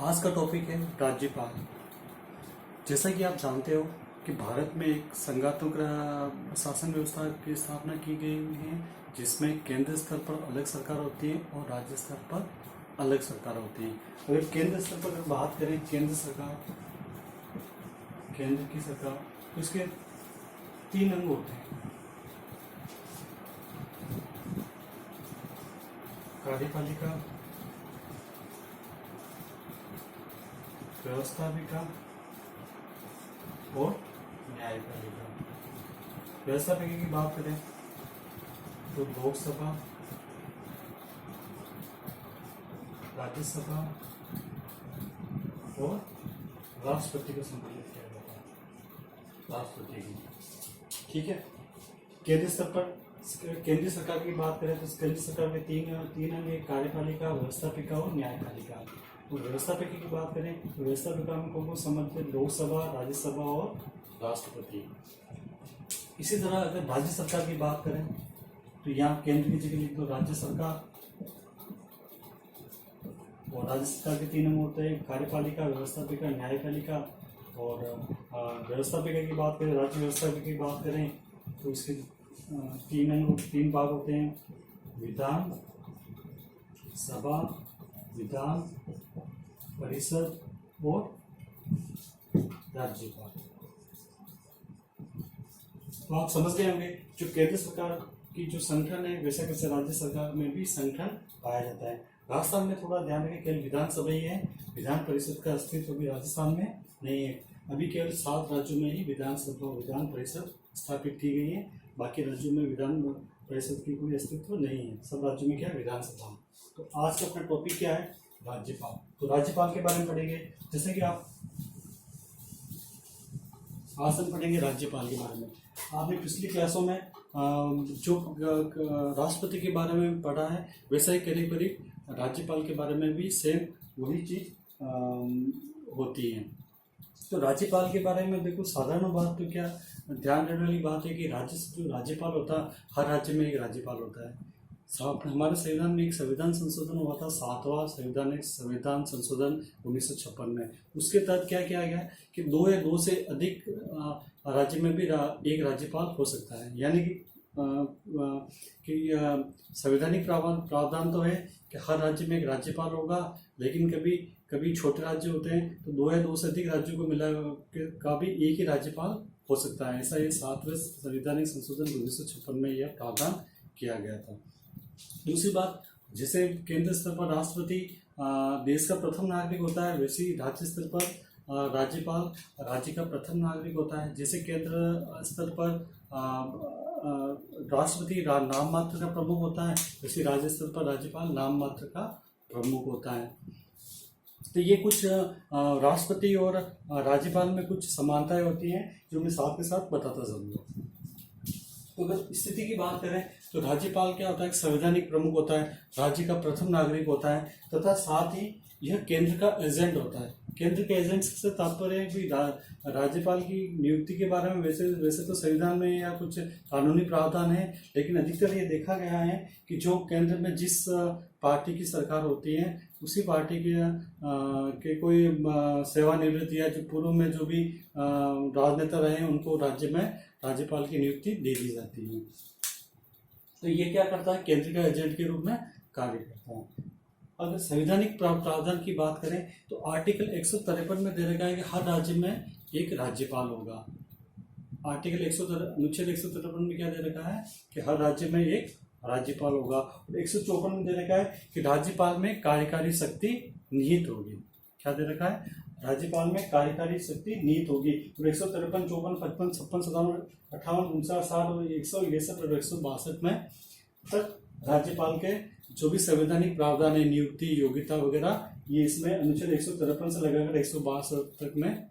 आज का टॉपिक है राज्यपाल। जैसा कि आप जानते हो कि भारत में एक संघात्मक शासन व्यवस्था की स्थापना की गई है, जिसमें केंद्र स्तर पर अलग सरकार होती है और राज्य स्तर पर अलग सरकार होती है। अगर केंद्र स्तर पर बात करें, केंद्र सरकार, केंद्र की सरकार, तो इसके 3 अंग होते हैं: कार्यपालिका, व्यवस्थापिका और न्यायपालिका। व्यवस्थापिका की बात करें तो लोकसभा, राज्यसभा और राष्ट्रपति को संबोधित किया जाता है, राष्ट्रपति की। ठीक है। केंद्र स्तर पर केंद्रीय सरकार की बात करें तो केंद्र सरकार में तीन अंग है: कार्यपालिका, व्यवस्थापिका और न्यायपालिका। और व्यवस्थापिका की बात करें तो व्यवस्थापिका में कौन कौन सम्मिलित है? लोकसभा, राज्यसभा और राष्ट्रपति। इसी तरह अगर राज्य सरकार की बात करें तो यहाँ केंद्र की जगह लिख दो राज्य सरकार। और राज्य सरकार के 3 अंग होते हैं: कार्यपालिका, व्यवस्थापिका, न्यायपालिका। और व्यवस्थापिका की बात करें, राज्य व्यवस्थापिका की बात करें तो इसके 3 भाग होते हैं: विधान सभा, विधान परिषद और राज्यपाल। तो आप समझ गए होंगे जो केंद्र सरकार की जो संगठन है, वैसे कैसे राज्य सरकार में भी संगठन पाया जाता है। राजस्थान में थोड़ा ध्यान रखें, केवल विधानसभा ही है, विधान परिषद का अस्तित्व भी राजस्थान में नहीं है। अभी केवल 7 राज्यों में ही विधानसभा और विधान परिषद स्थापित की गई है, बाकी राज्यों में विधान परिषद की कोई अस्तित्व नहीं है। सब राज्यों में क्या है? विधानसभा। तो आज का अपना टॉपिक क्या है? राज्यपाल। तो राज्यपाल के बारे में पढ़ेंगे। जैसे कि आप आज हम पढ़ेंगे राज्यपाल के बारे में। आपने पिछली क्लासों में जो राष्ट्रपति के बारे में पढ़ा है, वैसा ही करीब करीब राज्यपाल के बारे में भी सेम वही चीज होती है। तो राज्यपाल के बारे में देखो, साधारण बात तो क्या ध्यान रखने वाली बात है कि जो राज्यपाल होता है, हर राज्य में एक राज्यपाल होता है। हमारे संविधान में एक संविधान संशोधन हुआ था, 7वां संविधान संशोधन 1956 में। उसके तहत क्या किया गया कि 2 या 2 से अधिक राज्य में भी एक राज्यपाल हो सकता है। यानी कि संवैधानिक प्रावधान तो है कि हर राज्य में एक राज्यपाल होगा, लेकिन कभी छोटे राज्य होते हैं तो 2 या 2 से अधिक राज्यों को मिला का भी एक ही राज्यपाल हो सकता है। ऐसा ये 7वें संवैधानिक संशोधन 1956 में यह प्रावधान किया गया था। दूसरी बात, जैसे केंद्र स्तर पर राष्ट्रपति देश का प्रथम नागरिक होता है, वैसे ही राज्य स्तर पर राज्यपाल राज्य का प्रथम नागरिक होता है। जैसे केंद्र स्तर पर राष्ट्रपति नाम मात्र का प्रमुख होता है, वैसे राज्य स्तर पर राज्यपाल नाम मात्र का प्रमुख होता है। तो ये कुछ राष्ट्रपति और राज्यपाल में कुछ समानताएं होती हैं जो मैं साथ के साथ बताता जाऊंगा। तो अगर स्थिति की बात करें तो राज्यपाल क्या होता है? एक संवैधानिक प्रमुख होता है, राज्य का प्रथम नागरिक होता है, तथा साथ ही यह केंद्र का एजेंट होता है। केंद्र के एजेंट से तात्पर्य है कि राज्यपाल की नियुक्ति के बारे में वैसे तो संविधान में या कुछ कानूनी प्रावधान है, लेकिन अधिकतर ये देखा गया है कि जो केंद्र में जिस पार्टी की सरकार होती है, उसी पार्टी के कोई सेवानिवृत्त या जो पूर्व में जो भी राजनेता रहे हैं, उनको राज्य में राज्यपाल की नियुक्ति दे दी जाती है। तो ये क्या करता है? केंद्र का एजेंट के रूप में कार्य करता है। अगर संवैधानिक प्रावधान की बात करें तो आर्टिकल 153 में दे रखा है कि हर राज्य में एक राज्यपाल होगा। अनुच्छेद 153 में क्या दे रखा है कि हर राज्य में एक राज्यपाल होगा। और 154 में दे रखा है कि राज्यपाल में कार्यकारी शक्ति निहित होगी। क्या दे रखा है? राज्यपाल में कार्यकारी शक्ति निहित होगी। और 153, 54, 55, 56, 57, 58, 59, 60, 161 और 162 में तक राज्यपाल के जो भी संवैधानिक प्रावधान है, नियुक्ति, योग्यता वगैरह, ये इसमें अनुच्छेद 153 से लगाकर 162 तक में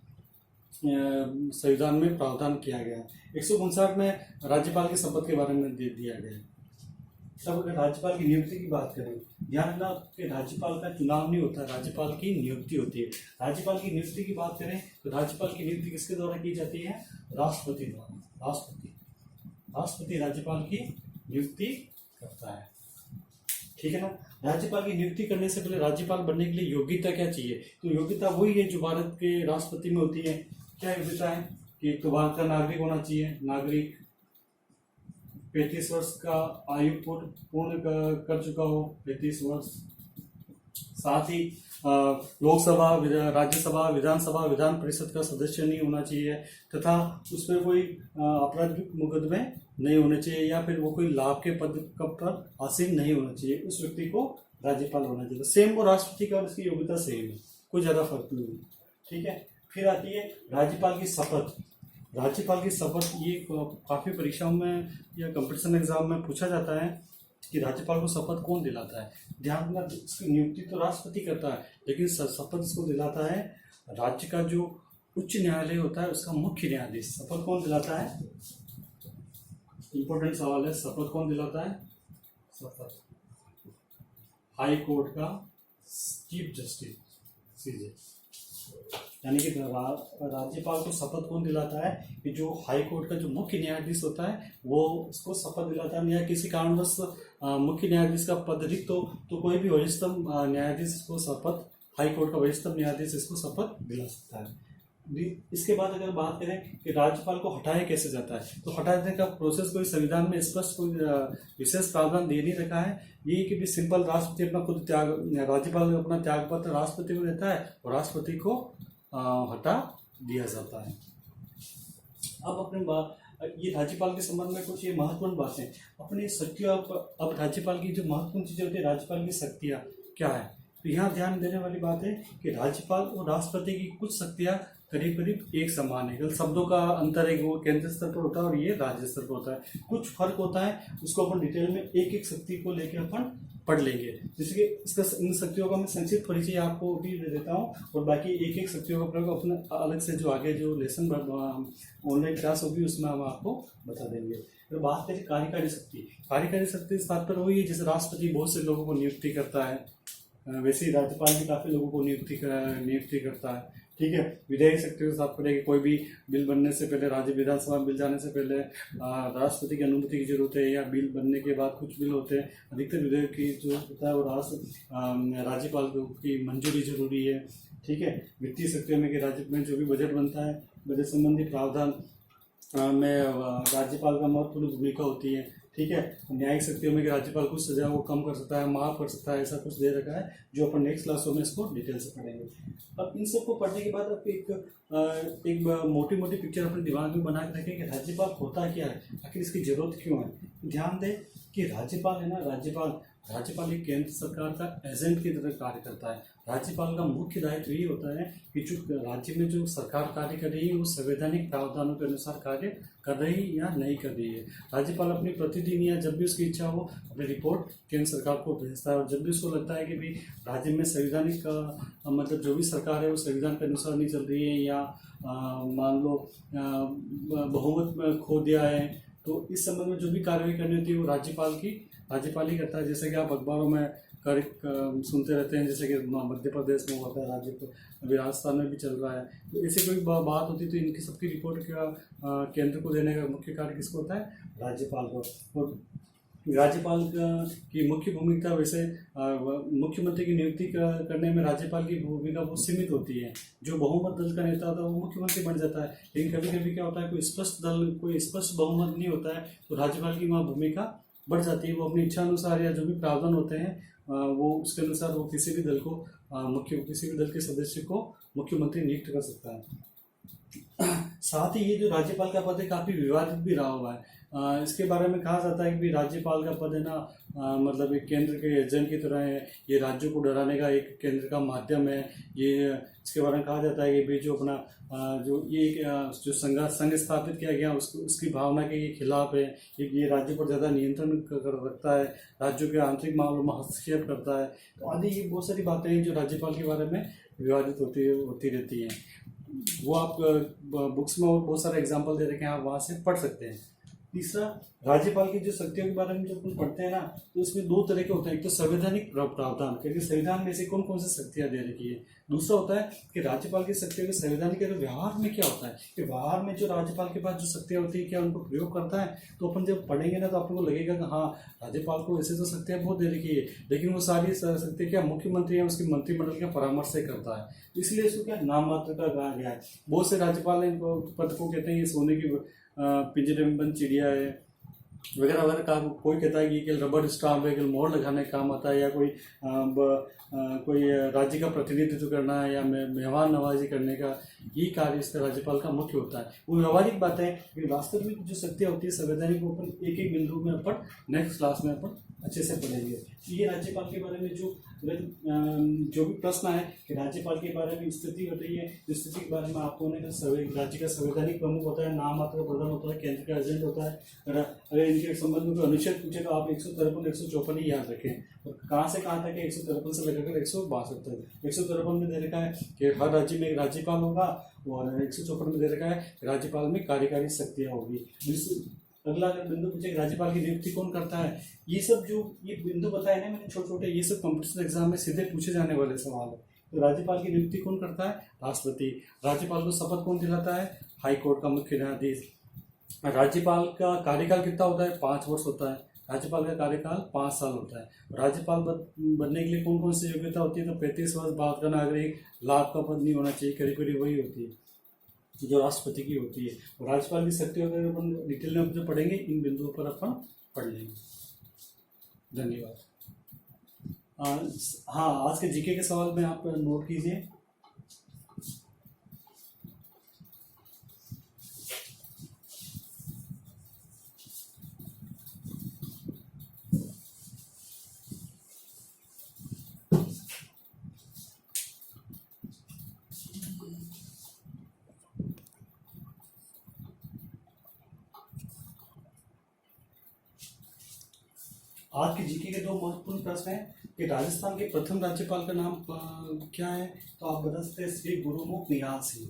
संविधान में प्रावधान किया गया है। 159 में राज्यपाल की शपथ के बारे में दे दिया गया है। तब अगर राज्यपाल की नियुक्ति की बात करें, ध्यान रखना कि राज्यपाल का चुनाव नहीं होता, राज्यपाल की नियुक्ति होती है। राज्यपाल की नियुक्ति की बात करें तो राज्यपाल की नियुक्ति किसके द्वारा की जाती है? राष्ट्रपति द्वारा। राष्ट्रपति राज्यपाल की नियुक्ति करता है। ठीक है ना। राज्यपाल की नियुक्ति करने से पहले राज्यपाल बनने के लिए योग्यता क्या चाहिए, तो योग्यता वही है जो भारत के राष्ट्रपति में होती है। क्या योग्यता है कि तो भारत का नागरिक होना चाहिए, नागरिक 35 वर्ष का आयु पूर्ण कर चुका हो, 35 वर्ष। साथ ही लोकसभा, राज्यसभा, विधानसभा, विधान परिषद का सदस्य नहीं होना चाहिए, तथा उसमें कोई आपराधिक मुकदमे नहीं होने चाहिए, या फिर वो कोई लाभ के पद पर आसीन नहीं होना चाहिए। उस व्यक्ति को राज्यपाल होना चाहिए। सेम वो राष्ट्रपति का, उसकी योग्यता सेम है, कोई ज्यादा फर्क नहीं है। ठीक है। फिर आती है राज्यपाल की शपथ। राज्यपाल की शपथ ये काफी परीक्षाओं में या कंपटीशन एग्जाम में पूछा जाता है कि राज्यपाल को शपथ कौन दिलाता है। ध्यान रखना, इसकी नियुक्ति तो राष्ट्रपति करता है, लेकिन शपथ इसको दिलाता है राज्य का जो उच्च न्यायालय होता है उसका मुख्य न्यायाधीश। शपथ कौन दिलाता है, इंपॉर्टेंट सवाल है। शपथ कौन दिलाता है, शपथ हाई कोर्ट का चीफ जस्टिस, सीजे। यानी कि राज्यपाल को शपथ कौन दिलाता है कि जो हाई कोर्ट का जो मुख्य न्यायाधीश होता है वो उसको शपथ दिलाता है। या किसी कारणवश मुख्य न्यायाधीश का पद रिक्त हो तो कोई भी वरिष्ठतम न्यायाधीश इसको शपथ, हाई कोर्ट का वरिष्ठतम न्यायाधीश इसको शपथ दिला सकता है। इसके बाद अगर बात करें कि राज्यपाल को हटाया कैसे जाता है, तो हटाने का प्रोसेस कोई संविधान में स्पष्ट कोई विशेष प्रावधान दे नहीं रखा है। ये कि भी सिंपल राष्ट्रपति अपना खुद राज्यपाल अपना त्यागपत्र राष्ट्रपति को देता है और राष्ट्रपति को हटा दिया जाता है। अब अपने ये राज्यपाल के संबंध में कुछ ये महत्वपूर्ण बातें अपनी शक्तियों। अब राज्यपाल की जो महत्वपूर्ण चीजें होती है, राज्यपाल की शक्तियाँ क्या है, तो यहाँ ध्यान देने वाली बात है कि राज्यपाल और राष्ट्रपति की कुछ शक्तियाँ करीब करीब एक समान है। केवल शब्दों का अंतर है, वो केंद्र स्तर पर होता है और ये राज्य स्तर पर होता है। कुछ फर्क होता है, उसको अपन डिटेल में एक एक शक्ति को लेकर अपन पढ़ लेंगे। जैसे कि इसका इन शक्तियों का मैं संक्षिप्त परिचय आपको भी दे देता हूँ, और बाकी एक एक शक्तियों का प्रयोग अपने अलग से जो आगे जो लेसन ऑनलाइन क्लास होगी उसमें हम आपको बता देंगे। तो बात करें कार्यकारी शक्ति। कार्यकारी शक्ति इस बात पर हुई है जैसे राष्ट्रपति बहुत से लोगों को नियुक्ति करता है, वैसे ही राज्यपाल भी काफी लोगों को नियुक्ति करता है। ठीक है। विधायी शक्ति के साथ पड़ेगी, कोई भी बिल बनने से पहले, राज्य विधानसभा में बिल जाने से पहले राष्ट्रपति की अनुमति की जरूरत है, या बिल बनने के बाद कुछ बिल होते हैं अधिकतर विधेयक की जो होता है वो राज्यपाल की मंजूरी जरूरी है। ठीक है। वित्तीय शक्तियों में कि राज्य में जो भी बजट बनता है, बजट संबंधी प्रावधान में राज्यपाल का महत्वपूर्ण भूमिका होती है। ठीक है। न्यायिक शक्तियों में कि राज्यपाल कुछ सजा वो कम कर सकता है, माफ कर सकता है, ऐसा कुछ दे रखा है जो अपन नेक्स्ट क्लासों में इसको डिटेल से पढ़ेंगे। अब इन सबको पढ़ने के बाद आप एक मोटी मोटी पिक्चर अपने दिमाग में बना के रखें कि राज्यपाल होता क्या है, आखिर इसकी जरूरत क्यों है। ध्यान दें कि राज्यपाल है ना, राज्यपाल एक केंद्र सरकार का एजेंट की तरह कार्य करता है। राज्यपाल का मुख्य दायित्व ये होता है कि जो राज्य में जो सरकार कार्य कर रही है वो संवैधानिक प्रावधानों के अनुसार कार्य कर रही है या नहीं कर रही है। राज्यपाल अपनी प्रतिदिन या जब भी उसकी इच्छा हो अपनी रिपोर्ट केंद्र सरकार को भेजता है, और जब भी उसको लगता है कि भाई राज्य में संवैधानिक मतलब जो भी सरकार है वो संविधान के अनुसार नहीं चल रही है, या मान लो बहुमत में खो दिया है, तो इस संबंध में जो भी कार्रवाई करनी होती है वो राज्यपाल ही करता है। जैसे कि आप अखबारों में सुनते रहते हैं, जैसे कि मध्य प्रदेश में होता है, राज्य अभी राजस्थान में भी चल रहा है, तो ऐसी कोई बात होती है तो इनकी सबकी रिपोर्ट का केंद्र को देने का मुख्य कार्य किसको होता है, राज्यपाल को। और राज्यपाल की मुख्य भूमिका वैसे मुख्यमंत्री की नियुक्ति करने में राज्यपाल की भूमिका बहुत सीमित होती है। जो बहुमत दल का नेता होता है वो मुख्यमंत्री बन जाता है, लेकिन कभी कभी क्या होता है कोई स्पष्ट बहुमत नहीं होता है तो राज्यपाल की वहाँ भूमिका बढ़ जाती है। वो अपनी इच्छा अनुसार या जो भी प्रावधान होते हैं वो उसके अनुसार वो किसी भी दल के सदस्य को मुख्यमंत्री नियुक्त कर सकता है। साथ ही ये जो राज्यपाल का पद है काफी विवादित भी रहा हुआ है। इसके बारे में कहा जाता है कि राज्यपाल का पद है ना मतलब एक केंद्र के एजेंट की तरह है, ये राज्यों को डराने का एक केंद्र का माध्यम है। ये इसके बारे में कहा जाता है कि जो अपना जो संघ स्थापित किया गया उसकी भावना के ये खिलाफ है, ये राज्य पर ज़्यादा नियंत्रण कर रखता है, राज्यों के आंतरिक मामलों में हस्तक्षेप करता है, तो आदि ये बहुत सारी बातें हैं जो राज्यपाल के बारे में विवादित होती रहती हैं। वो आप बुक्स में और बहुत सारे एग्जाम्पल दे रखे हैं, आप वहाँ से पढ़ सकते हैं। तीसरा, राज्यपाल की जो शक्तियों के बारे में जब अपन पढ़ते हैं ना, तो इसमें दो तरह के होते हैं। एक तो संवैधानिक प्रावधान, क्योंकि संविधान में से कौन कौन सी शक्तियां दे रखी है। दूसरा होता है कि राज्यपाल की शक्तियों के संविधान के व्यवहार में क्या होता है, कि व्यवहार में जो राज्यपाल के पास जो शक्तियां होती है क्या उनको प्रयोग करता है। तो अपन जब पढ़ेंगे ना, तो अपन को लगेगा कि हाँ, राज्यपाल को ऐसे तो शक्तियां बहुत दे रखी है, लेकिन वो सारी शक्तियां क्या मुख्यमंत्री है उसके मंत्रिमंडल के परामर्श से करता है, इसलिए इसको क्या नाम मात्र का कहा गया है। बहुत से राज्यपाल पद को कहते हैं ये सोने की पिंजरे में बंद चिड़िया है वगैरह वगैरह का। कोई कहता है कि रबड़ स्टाम्प है, मोहर लगाने का काम आता है, या कोई राज्य का प्रतिनिधित्व करना है, या मेहमान नवाजी करने का, ये कार्य इसका राज्यपाल का मुख्य होता है। वो व्यवहारिक बात है, कि वास्तविक जो शक्तियाँ होती है संवैधानिक, वो अपन एक एक बिंदु में अपन नेक्स्ट क्लास में अपन अच्छे से पढ़ेंगे। ये राज्यपाल के बारे में जो भी प्रश्न है कि राज्यपाल के बारे में स्थिति बताइए है, स्थिति के बारे में आपको राज्य का संवैधानिक प्रमुख होता है, नाम मात्र प्रधान होता है, केंद्र का एजेंट होता है। अगर इनके संबंध में कोई अनुच्छेद पूछे तो आप 153 154 ही याद रखें। और कहाँ से कहाँ तक है, 153 से लेकर 162 तक। 153 में दे रखा है कि हर राज्य में एक राज्यपाल होगा, और 154 में दे रखा है राज्यपाल में कार्यकारी शक्तियाँ होगी। अगला बिंदु पूछे राज्यपाल की नियुक्ति कौन करता है। ये सब जो ये बिंदु बताए ना मैंने छोटे छोटे, ये सब कॉम्पिटिशन एग्जाम में सीधे पूछे जाने वाले सवाल है। तो राज्यपाल की नियुक्ति कौन करता है, राष्ट्रपति। राज्यपाल को शपथ कौन दिलाता है, हाई कोर्ट का मुख्य न्यायाधीश। राज्यपाल का कार्यकाल कितना होता है, 5 वर्ष होता है। राज्यपाल का कार्यकाल 5 साल होता है। राज्यपाल बनने के लिए कौन कौन सी योग्यता होती है, तो 35 वर्ष, भारत का नागरिक, लाभ का पद नहीं होना चाहिए, करीब करीब वही होती है जो राष्ट्रपति की होती है। और राज्यपाल की शक्ति वगैरह अपन डिटेल में जो पढ़ेंगे, इन बिंदुओं पर अपन पढ़ लेंगे। धन्यवाद। हाँ, आज के जीके के सवाल में आप नोट कीजिए। आज के जीके के 2 महत्वपूर्ण प्रश्न हैं कि राजस्थान के प्रथम राज्यपाल का नाम क्या है, तो आप बता सकते हैं श्री गुरुमुख निहाल सिंह।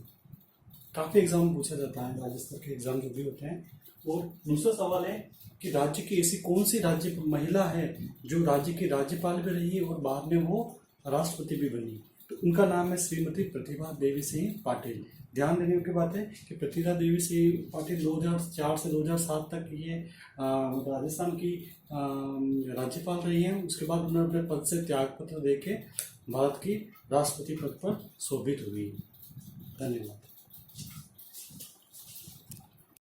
काफी एग्जाम में पूछा जाता है, राजस्थान के एग्जाम जो भी होते हैं। और दूसरा सवाल है कि राज्य की ऐसी कौन सी राज्य महिला है जो राज्य की राज्यपाल भी रही है और बाद में वो राष्ट्रपति भी बनी, तो उनका नाम है श्रीमती प्रतिभा देवी सिंह पाटिल। ध्यान देने की बात है कि प्रतिभा देवी सिंह पाटिल 2004 से 2007 तक ये राजस्थान की राज्यपाल रही हैं। उसके बाद उन्होंने अपने पद से त्यागपत्र देके भारत की राष्ट्रपति पद पर शोभित हुई। धन्यवाद।